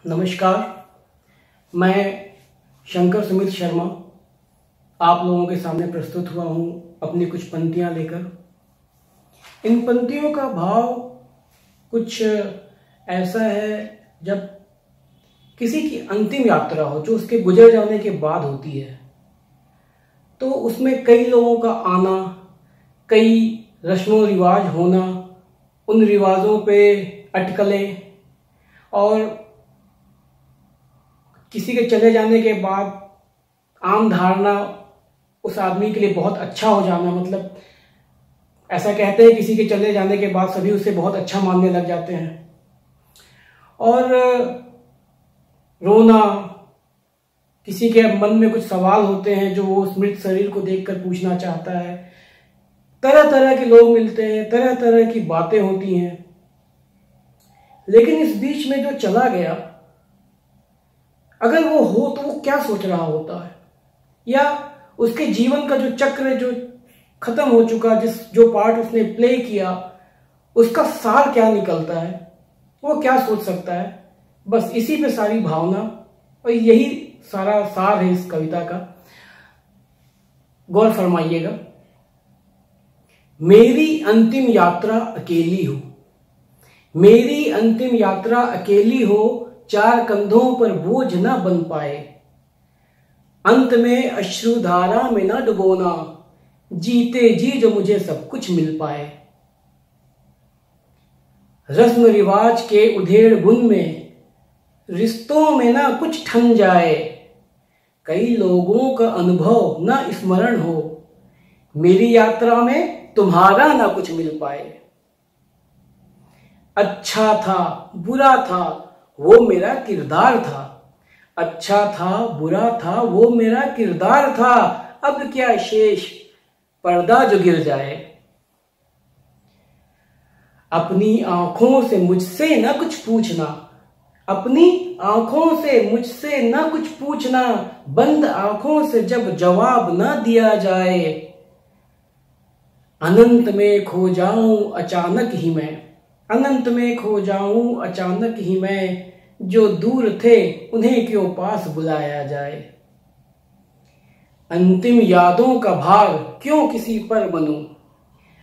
नमस्कार। मैं शंकर सुमित शर्मा आप लोगों के सामने प्रस्तुत हुआ हूँ अपनी कुछ पंक्तियाँ लेकर। इन पंक्तियों का भाव कुछ ऐसा है, जब किसी की अंतिम यात्रा हो जो उसके गुजर जाने के बाद होती है, तो उसमें कई लोगों का आना, कई रस्मों रिवाज होना, उन रिवाजों पे अटकलें, और किसी के चले जाने के बाद आम धारणा उस आदमी के लिए बहुत अच्छा हो जाना। मतलब ऐसा कहते हैं किसी के चले जाने के बाद सभी उसे बहुत अच्छा मानने लग जाते हैं। और रोना, किसी के मन में कुछ सवाल होते हैं जो वो उस मृत शरीर को देखकर पूछना चाहता है। तरह तरह के लोग मिलते हैं, तरह तरह की बातें होती हैं। लेकिन इस बीच में जो चला गया, अगर वो हो तो वो क्या सोच रहा होता है, या उसके जीवन का जो चक्र जो खत्म हो चुका, जो पार्ट उसने प्ले किया, उसका सार क्या निकलता है, वो क्या सोच सकता है। बस इसी पे सारी भावना और यही सारा सार है इस कविता का। गौर फरमाइएगा। मेरी अंतिम यात्रा अकेली हो, मेरी अंतिम यात्रा अकेली हो, चार कंधों पर बोझ न बन पाए। अंत में अश्रुधारा में न डुबोना, जीते जी जो मुझे सब कुछ मिल पाए। रस्म रिवाज के उधेड़ बुन में रिश्तों में ना कुछ ठन जाए। कई लोगों का अनुभव न स्मरण हो, मेरी यात्रा में तुम्हारा ना कुछ मिल पाए। अच्छा था बुरा था वो मेरा किरदार था, अच्छा था बुरा था वो मेरा किरदार था। अब क्या शेष पर्दा जो गिर जाए। अपनी आंखों से मुझसे न कुछ पूछना, अपनी आंखों से मुझसे न कुछ पूछना, बंद आंखों से जब जवाब न दिया जाए। अनंत में खो जाऊं अचानक ही मैं, अनंत में खो जाऊं अचानक ही मैं, जो दूर थे उन्हें क्यों पास बुलाया जाए। अंतिम यादों का भार क्यों किसी पर बनूं,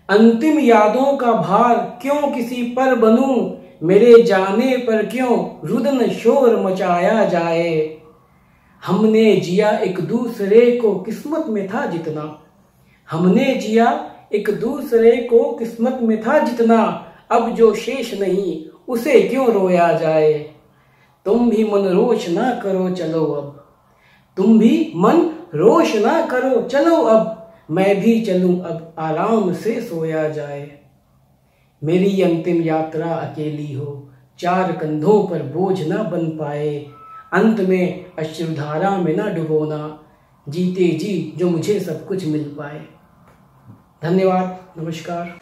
अंतिम यादों का भार क्यों किसी पर बनूं, मेरे जाने पर क्यों रुदन शोर मचाया जाए। हमने जिया एक दूसरे को किस्मत में था जितना, हमने जिया एक दूसरे को किस्मत में था जितना, अब जो शेष नहीं उसे क्यों रोया जाए। तुम भी मन रोश ना करो चलो अब, तुम भी मन रोश ना करो चलो अब, मैं भी चलूं अब आराम से सोया जाए। मेरी अंतिम यात्रा अकेली हो, चार कंधों पर बोझ ना बन पाए। अंत में अश्रुधारा में ना डुबोना, जीते जी जो मुझे सब कुछ मिल पाए। धन्यवाद। नमस्कार।